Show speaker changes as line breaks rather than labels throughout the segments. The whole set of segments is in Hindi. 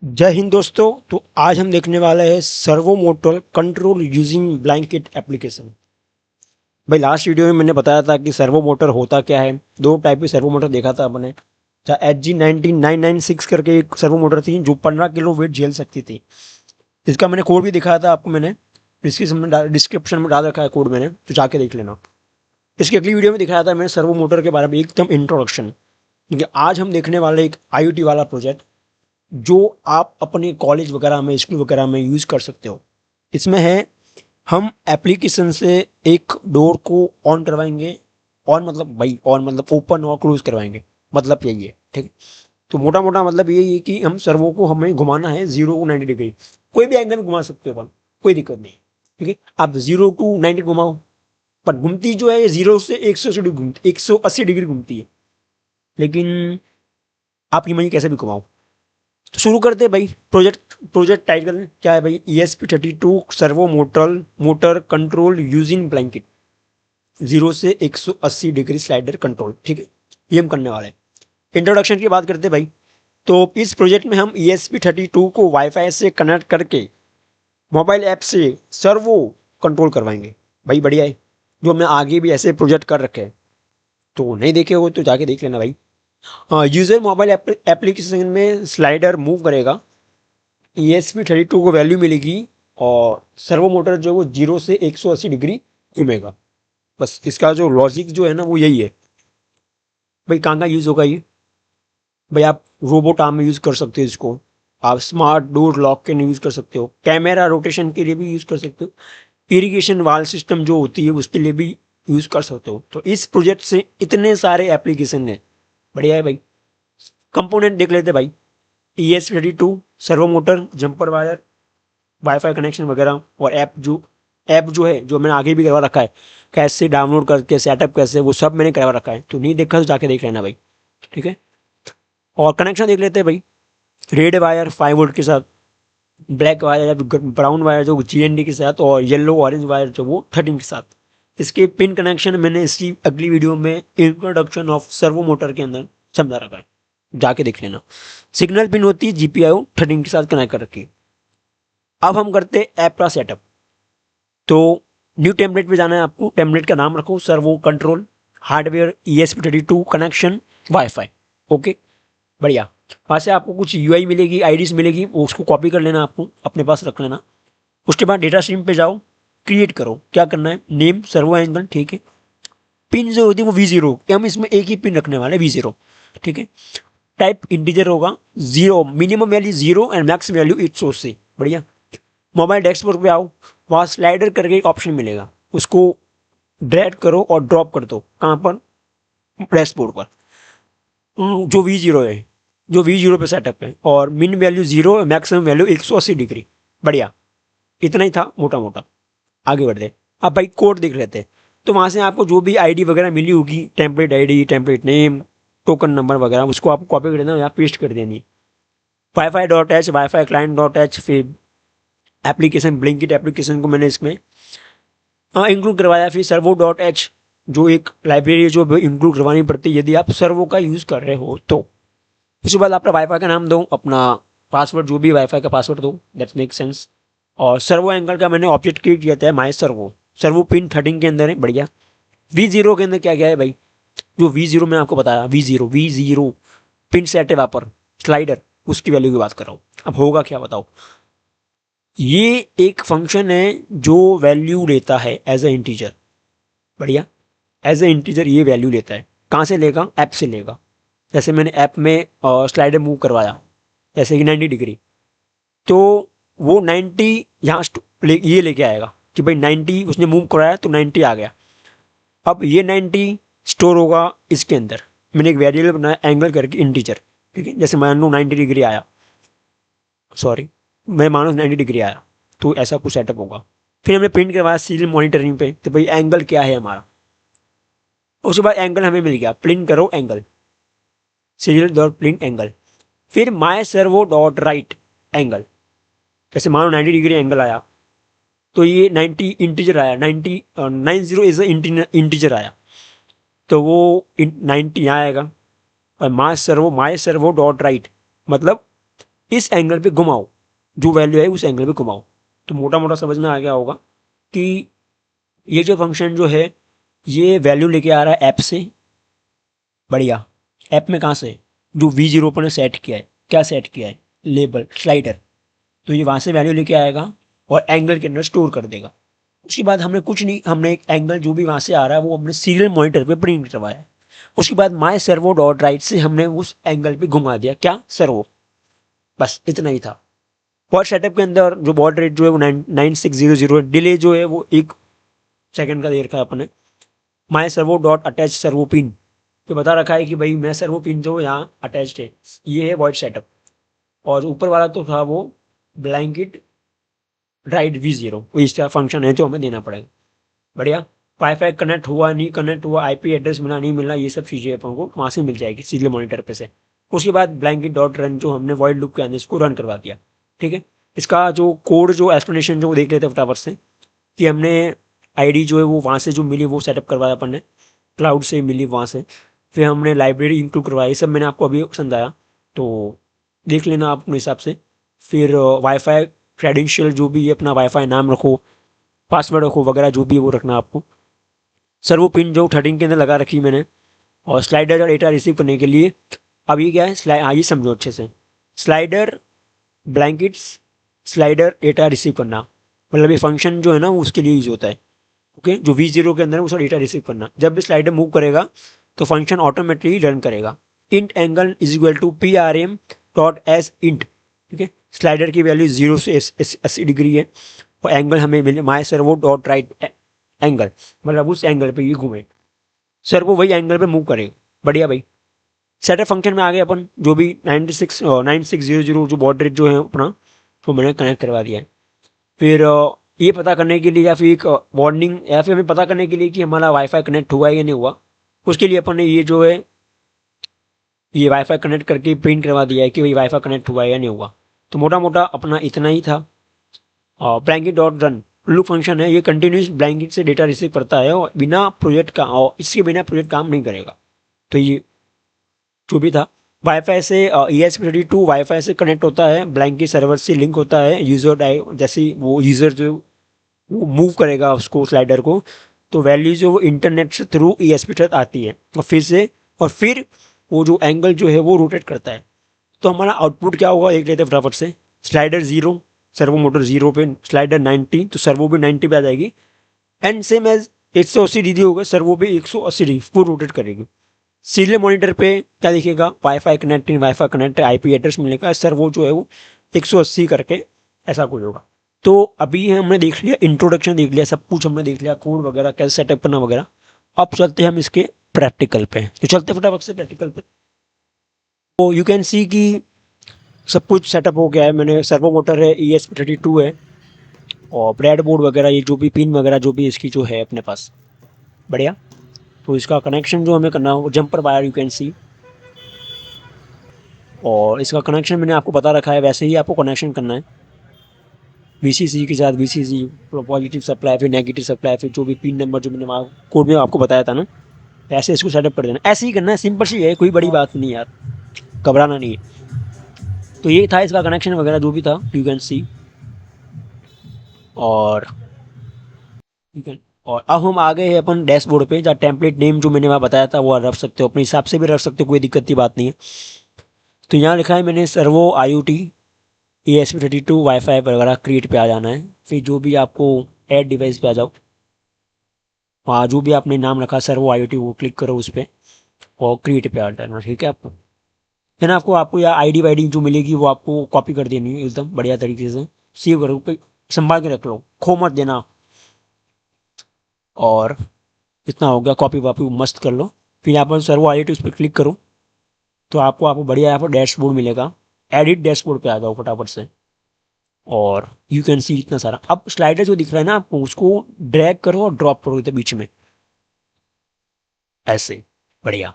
जय हिंद दोस्तों। तो आज हम देखने वाले हैं servo motor control using blanket application. भाई लास्ट वीडियो में मैंने बताया था कि सर्वो मोटर होता क्या है। दो टाइप की सर्वो मोटर देखा था अपने। चाहे HG19996 करके एक सर्वो मोटर थी जो 15 किलो वेट झेल सकती थी। इसका मैंने कोड भी दिखाया था आपको। मैंने डिस्क्रिप्शन में डाल रखा है कोड, मैंने तो जाके देख लेना। इसकी अगली वीडियो में दिखाया था मैंने सर्वो मोटर के बारे में एकदम इंट्रोडक्शन। क्योंकि आज हम देखने वाले एक IoT वाला प्रोजेक्ट जो आप अपने कॉलेज वगैरह में, स्कूल वगैरह में यूज कर सकते हो। इसमें है, हम एप्लीकेशन से एक डोर को ऑन करवाएंगे। ऑन मतलब भाई ऑन मतलब ओपन और क्लोज करवाएंगे, मतलब यही है। ठीक है। तो मोटा मोटा मतलब यही है कि हम सर्वो को हमें घुमाना है 0 to 90 डिग्री। कोई भी एंगल में घुमा सकते हो अपन, कोई दिक्कत नहीं। ठीक है। आप 0 to 90 घुमाओ, पर घूमती जो है 0 से 180 डिग्री घूमती है। लेकिन आपकी मर्जी कैसे भी घुमाओ। तो शुरू करते हैं भाई। प्रोजेक्ट टाइटल क्या है भाई? ESP32 servo motor control using blanket 0 से 180 डिग्री स्लाइडर कंट्रोल। ठीक है, ये हम करने वाले हैं। इंट्रोडक्शन की बात करते हैं भाई। तो इस प्रोजेक्ट में हम ESP32 को वाईफाई से कनेक्ट करके मोबाइल ऐप से सर्वो कंट्रोल करवाएंगे। भाई बढ़िया है। जो हमने आगे भी ऐसे प्रोजेक्ट कर रखे हैं, तो नहीं देखे हो तो जाके देख लेना भाई। यूजर मोबाइल एप्लीकेशन में स्लाइडर मूव करेगा, ESP32 को वैल्यू मिलेगी और सर्वो मोटर जो वो 0 से 180 डिग्री घूमेगा। बस इसका जो लॉजिक जो है ना वो यही है। भाई कहाँ का यूज होगा ये? भाई आप रोबोट आर्म में यूज कर सकते हो इसको। आप स्मार्ट डोर लॉक के लिए यूज कर सकते हो, कैमरा रोटेशन के लिए भी यूज कर सकते हो, इरिगेशन वाल सिस्टम जो होती है उसके लिए भी यूज कर सकते हो। तो इस प्रोजेक्ट से इतने सारे एप्लीकेशन है। बढ़िया है भाई। कंपोनेंट देख लेते भाई। ESP32 servo motor, jumper wire, wifi connection वगैरह, और ऐप जो है, जो मैंने आगे भी करवा रखा है, कैसे डाउनलोड करके सेटअप कैसे, वो सब मैंने करवा रखा है। तो नहीं देखा तो जाके देख लेना भाई। ठीक है। और कनेक्शन देख लेते हैं भाई। रेड वायर 5 वोल्ट के साथ, ब्लैक वायर या ब्राउन वायर जो GND के साथ, और येलो ऑरेंज वायर जो वो 13 के साथ। इसके पिन कनेक्शन मैंने इसकी अगली वीडियो में इंट्रोडक्शन ऑफ सर्वो मोटर के अंदर समझा रखा है, जाके देख लेना। सिग्नल पिन होती है GPIO 13 के साथ कनेक्ट कर रखी है। अब हम करते ऐप का सेटअप। तो न्यू टेम्पलेट पे जाना है आपको। टेम्पलेट का नाम रखो servo control hardware ESP32 connection wifi. Okay, बढ़िया। वहां से आपको कुछ UI मिलेगी, IDs मिलेगी, उसको कॉपी कर लेना, आपको अपने पास रख लेना। उसके बाद डेटा स्ट्रीम पे जाओ, क्रिएट करो। क्या करना है? Name servo angle. ठीक है। पिन जो होती है वो V0, हम इसमें एक ही पिन रखने वाले V0। ठीक है। टाइप इंटीजर होगा, 0 minimum value 0 and max value 880। बढ़िया। मोबाइल डेस्कटॉप पे आओ, वहाँ स्लाइडर करके एक ऑप्शन मिलेगा, उसको ड्रैग करो और ड्रॉप कर दो। कहाँ पर? डैशबोर्ड पर। जो V0 है, जो V0 पे सेटअप है, और मिन वैल्यू 0, मैक्सिमम वैल्यू 180 डिग्री। बढ़िया। इतना ही था मोटा मोटा। आगे बढ़ते। अब भाई कोड देख लेते हैं। तो वहाँ से आपको जो भी ID वगैरह मिली होगी, template ID, template name, token number वगैरह, उसको आपको कॉपी कर देना या पेस्ट कर देनी। वाईफाई वाईफाई क्लाइंट, फिर एप्लीकेशन ब्लिंकिट एप्लीकेशन को मैंने इसमें इंक्लूड करवाया। फिर सर्वो जो एक लाइब्रेरी जो इंक्लूड करवानी पड़ती है यदि आप सर्वो का यूज कर रहे हो तो। उसके बाद अपना वाईफाई का नाम दो, अपना पासवर्ड, जो भी वाईफाई का पासवर्ड दो, दैट मेक सेंस। और सर्वो एंगल का मैंने ऑब्जेक्ट क्रिएट किया था माई सर्वो। सर्वो पिन 13 के अंदर है। बढ़िया। V0 के अंदर क्या क्या है भाई? जो V0 में आपको बताया, V0 पिन सेट है वहां पर, स्लाइडर, उसकी वैल्यू की बात कर रहा हूँ। अब होगा क्या बताओ? ये एक फंक्शन है जो वैल्यू लेता है एज ए इंटीजर। बढ़िया। एज ए इंटीजर ये वैल्यू लेता है। कहाँ से लेगा? ऐप से लेगा। जैसे मैंने ऐप में स्लाइडर मूव करवाया, जैसे कि 90 डिग्री, तो वो 90 यहाँ ये लेके आएगा कि भाई 90 उसने मूव कराया तो 90 आ गया। अब ये 90 स्टोर होगा इसके अंदर। मैंने एक वेरिएबल बनाया एंगल करके, इंटीजर। ठीक है। जैसे मान लो 90 डिग्री आया, सॉरी, मैं मानो 90 डिग्री आया, तो ऐसा कुछ सेटअप होगा। फिर हमने प्रिंट करवाया सीरियल मॉनिटरिंग पे, तो भाई एंगल क्या है हमारा। उसके बाद एंगल हमें मिल गया, प्रिंट करो angle, serial dot print angle. फिर माई सर्वो डॉट राइट एंगल। जैसे मानो 90 डिग्री एंगल आया, तो ये 90 इंटीजर आया, 90 इज इंटीजर आया, तो वो 90 यहाँ आएगा। और माई सर्वो डॉट राइट मतलब इस एंगल पे घुमाओ, जो वैल्यू है उस एंगल पे घुमाओ। तो मोटा मोटा समझ में आ गया होगा कि ये जो फंक्शन जो है ये वैल्यू लेके आ रहा है ऐप से। बढ़िया। ऐप में कहाँ से? जो V0 पर सेट किया है। क्या सेट किया है? Label, slider. तो ये वहां से वैल्यू लेके आएगा और एंगल के अंदर स्टोर कर देगा। उसके बाद हमने कुछ नहीं, हमने एक एंगल जो भी वहां से आ रहा है वो हमने सीरियल मॉनिटर पे प्रिंट करवाया है। उसके बाद माई सर्वो डॉट राइट से हमने उस एंगल पे घुमा दिया, क्या? सर्वो। बस इतना ही था। बॉड सेटअप के अंदर जो बॉड रेट जो है वो 9600, डिले जो है वो 1 सेकंड का दे रखा है अपने। My servo dot attach servo pin तो बता रखा है कि भाई मैं सर्वो पिन जो यहाँ अटैच्ड है, ये है वॉइड सेटअप। और ऊपर वाला तो था वो ब्लैंकेट राइट V0, इसका फंक्शन है जो हमें देना पड़ेगा। बढ़िया। वाईफाई कनेक्ट हुआ नहीं कनेक्ट हुआ, आईपी एड्रेस मिला नहीं मिला, ये सब चीज़ें अपन को वहाँ से मिल जाएगी सीरियल मॉनिटर पे से। उसके बाद ब्लैंकेट डॉट रन जो हमने वॉइड लूप के अंदर इसको रन करवा दिया। ठीक है। इसका जो कोड जो एक्सप्लेनेशन जो वो देख लेते हैं फटाफट से कि हमने आईडी जो है वो वहाँ से जो मिली वो सेटअप करवाया अपन ने, क्लाउड से मिली वहाँ से। फिर हमने लाइब्रेरी इंक्लूड करवाई, ये सब मैंने आपको अभी समझाया, तो देख लेना आप अपने हिसाब से। फिर वाईफाई क्रेडेंशियल जो भी है अपना वाईफाई नाम रखो, पासवर्ड रखो वगैरह जो भी है वो रखना आपको। सर्वो पिन जो 13 के अंदर लगा रखी मैंने। और स्लाइडर और डेटा रिसीव करने के लिए अब ये क्या है, आइए समझो अच्छे से। Slider blankets slider data receive करना, मतलब ये फंक्शन जो है ना वो उसके लिए यूज होता है। ओके। जो V0 के अंदर है उसका डेटा रिसीव करना, जब भी स्लाइडर मूव करेगा तो फंक्शन ऑटोमेटिकली रन करेगा। Int angle is equal to PRM dot S int. ठीक है। स्लाइडर की वैल्यू 0 से 80 डिग्री है और एंगल हमें मिले माई सर्वो डॉट राइट एंगल, मतलब उस एंगल पे ये घूमे, सर्वो वही एंगल पे मूव करेगा। बढ़िया भाई। सेटअप फंक्शन में आ गए अपन, जो भी 9600 जो बॉड रेट जो है अपना वो मैंने कनेक्ट करवा दिया है। फिर ये पता करने के लिए या फिर एक वार्निंग या फिर हमें पता करने के लिए कि हमारा वाईफाई कनेक्ट हुआ है या नहीं हुआ, उसके लिए अपन ने ये जो है ये वाईफाई कनेक्ट करके प्रिंट करवा दिया है कि भाई वाईफाई कनेक्ट हुआ है या नहीं हुआ। तो मोटा मोटा अपना इतना ही था। Blanket dot run loop function है, ये कंटिन्यूस ब्लैंकेट से डेटा रिसीव करता है और बिना प्रोजेक्ट का, और इसके बिना प्रोजेक्ट काम नहीं करेगा। तो ये जो भी था वाईफाई से ESP32 वाईफाई से कनेक्ट होता है, ब्लैंकेट सर्वर से लिंक होता है। यूजर डाई जैसे वो यूजर जो वो मूव करेगा उसको स्लाइडर को, तो वैल्यू जो वो इंटरनेट से थ्रू ESP तक आती है और फिर वो जो एंगल जो है वो रोटेट करता है। तो हमारा आउटपुट क्या होगा देख लेते हैं फटाफट से। स्लाइडर 0 सर्वो मोटर 0 पे, स्लाइडर 90 तो सर्वो भी 90 पे आ जाएगी। एंड सेम एज 180 डिग्री होगा, सर्वो भी 180 डिग्री पूरा रोटेट करेगी। सीरियल मॉनिटर पे क्या दिखेगा, वाईफाई कनेक्ट आईपी एड्रेस मिलेगा, सर्वो जो है वो 180 करके ऐसा कुछ होगा। तो अभी हमने देख लिया, इंट्रोडक्शन देख लिया, सब कुछ हमने देख लिया, कोड वगैरह कैसे सेटअप करना वगैरह। अब चलते हैं हम इसके प्रैक्टिकल पे, तो चलते फटाफट से प्रैक्टिकल पे। तो यू कैन सी कि सब कुछ सेटअप हो गया है। मैंने सर्वो मोटर है, ESP32 है और ब्रेड बोर्ड वगैरह ये जो भी पिन वगैरह जो भी इसकी जो है अपने पास। बढ़िया। तो इसका कनेक्शन जो हमें करना हो jumper wire you can see, और इसका कनेक्शन मैंने आपको बता रखा है, वैसे ही आपको कनेक्शन करना है। VCC के साथ VCC पॉजिटिव सप्लाई, फिर नेगेटिव सप्लाई, फिर जो भी पिन नंबर जो मैंने कोड में आपको बताया था ना, ऐसे इसको सेटअप कर देना। ऐसे ही करना है, सिंपल सी है, कोई बड़ी बात नहीं यार, घबराना नहीं है। तो ये था इसका कनेक्शन वगैरह जो भी था यू कैन सी। और और अब हम आ गए हैं अपन डैशबोर्ड पे, जहाँ टेम्पलेट नेम जो मैंने वहाँ बताया था वो रख सकते हो, अपने हिसाब से भी रख सकते हो, कोई दिक्कत की बात नहीं है। तो यहाँ लिखा है मैंने सर्वो IoT ESP32 वाईफाई वगैरह क्रिएट पे आ जाना है। फिर जो भी आपको ऐड डिवाइस पे आ जाओ, वहाँ जो भी आपने नाम रखा सर्वो IoT वो क्लिक करो उस पर और क्रिएट पे आ जाना। ठीक है। आपको है ना, आपको या आईडी वाईडी जो मिलेगी वो आपको कॉपी कर देनी है एकदम बढ़िया तरीके से, सेव करो, संभाल के रख लो, खो मत देना। और इतना हो गया, कॉपी वापी मस्त कर लो। फिर यहाँ पर सर्वो IoT उस पर क्लिक करो तो आपको बढ़िया यहाँ पर डैशबोर्ड मिलेगा। एडिट डैशबोर्ड पे आ जाओ फटाफट से और यू कैन सी इतना सारा। अब स्लाइडर जो दिख रहा है ना आपको, उसको ड्रैग करो और ड्रॉप करो इधर बीच में ऐसे। बढ़िया।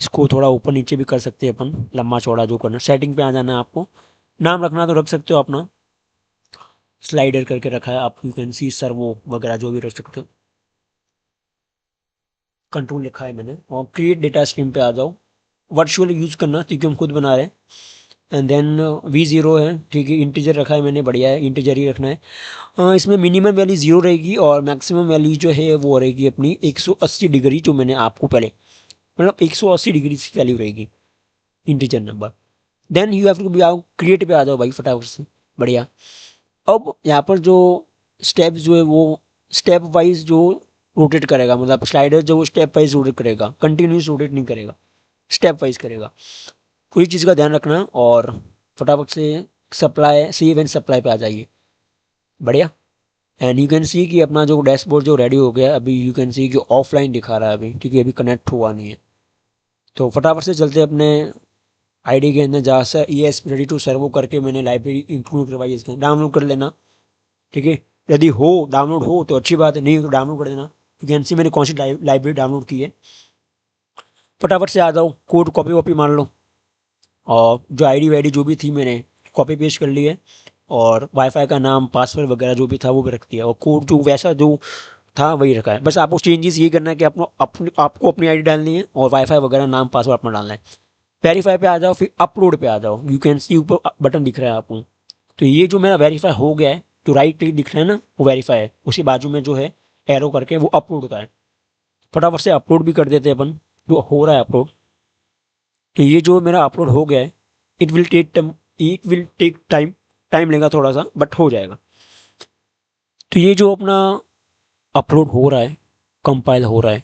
इसको थोड़ा ऊपर नीचे भी कर सकते हैं अपन, लंबा चौड़ा जो करना। सेटिंग पे आ जाना है आपको, नाम रखना तो रख सकते हो अपना, स्लाइडर करके रखा है आप, यू कैन सी सर्वो वगैरह जो भी रख सकते हो। कंट्रोल लिखा है मैंने। और क्रिएट डेटा स्ट्रीम पे आ जाओ, वर्चुअल यूज करना क्योंकि हम खुद बना रहे हैं। एंड देन V0 है, ठीक है, इंटीजर रखा है मैंने, बढ़िया है, इंटीजर ही रखना है। इसमें मिनिमम वैल्यू 0 रहेगी और मैक्सिमम वैल्यू जो है वो रहेगी अपनी 180 डिग्री, जो मैंने आपको पहले मतलब 180 डिग्री की वैल्यू रहेगी integer number. Then you have to be आओ क्रिएट पे आ जाओ भाई फटाफट से, बढ़िया। अब यहाँ पर जो स्टेप जो है वो स्टेप वाइज जो रोटेट करेगा, मतलब स्लाइडर जो वो स्टेप वाइज रोटेट करेगा, कंटिन्यूस रोटेट नहीं करेगा, स्टेप वाइज करेगा। पूरी चीज़ का ध्यान रखना और फटाफट से सप्लाई सेव एंड सप्लाई पे आ जाइए, बढ़िया। एंड यू कैन सी कि अपना जो डैशबोर्ड जो रेडी हो गया, अभी यू कैन सी कि ऑफलाइन दिखा रहा है अभी, ठीक है, अभी कनेक्ट हुआ नहीं है। तो फटाफट से चलते अपने आईडी के अंदर, जहाँ से ESP32 सर्वो करके मैंने लाइब्रेरी इंक्लूड करवाई है, इसके डाउनलोड कर लेना, ठीक है। यदि हो डाउनलोड हो तो अच्छी बात है, नहीं तो डाउनलोड कर देना। यू कैन सी मैंने कौन सी लाइब्रेरी डाउनलोड की है। फटाफट से आ जाओ, कोड कॉपी वॉपी मार लो, और जो आईडी वाईडी जो भी थी मैंने कॉपी पेस्ट कर ली है, और वाईफाई का नाम पासवर्ड वगैरह जो भी था वो भी रख दिया, और कोड जो वैसा जो था वही रखा है। बस आपको चेंजेस ये करना है कि आपको अपनी आईडी डालनी है और वाईफाई वगैरह नाम पासवर्ड अपना डालना है। वेरीफाई पे आ जाओ, फिर अपलोड पे आ जाओ, यू कैन सी ऊपर बटन दिख रहा है आपको। तो ये जो मेरा वेरीफाई हो गया है, जो राइट क्लिक दिख रहा है ना वो वेरीफाई है, उसी बाजू में जो है एरो करके वो अपलोड का है। फटाफट से अपलोड भी कर देते हैं अपन, जो हो रहा है अपलोड। तो ये जो मेरा अपलोड हो गया है, it will take time, time लेगा थोड़ा सा बट हो जाएगा। तो ये जो अपना अपलोड हो रहा है, कंपाइल हो रहा है,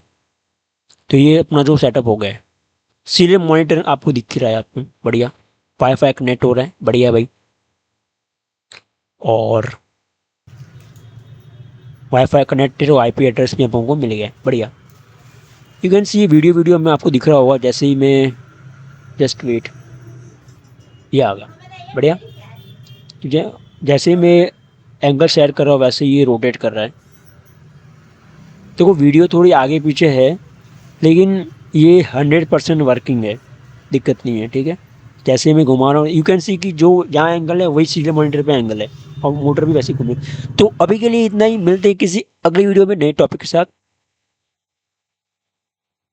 तो ये अपना जो सेटअप हो गया है, सीरियल मॉनिटर आपको दिख रहा है आपको, बढ़िया। वाईफाई कनेक्ट हो रहा है, बढ़िया भाई। और वाईफाई कनेक्टेड और IP एड्रेस भी आपको मिल गया, बढ़िया। यू कैन सी वीडियो में आपको दिख रहा होगा, जैसे ही मैं जस्ट वेट, ये आ गया, बढ़िया। ठीक है, जैसे ही मैं एंगल शेयर कर रहा हूँ वैसे ये रोटेट कर रहा है। देखो वीडियो थोड़ी आगे पीछे है, लेकिन ये 100% वर्किंग है, दिक्कत नहीं है, ठीक है। जैसे मैं घुमा रहा हूँ यू कैन सी कि जो जहाँ एंगल है वही सीधे मॉनिटर पे एंगल है, और मोटर भी वैसे घूमे। तो अभी के लिए इतना ही, मिलते हैं किसी अगली वीडियो में नए टॉपिक के साथ।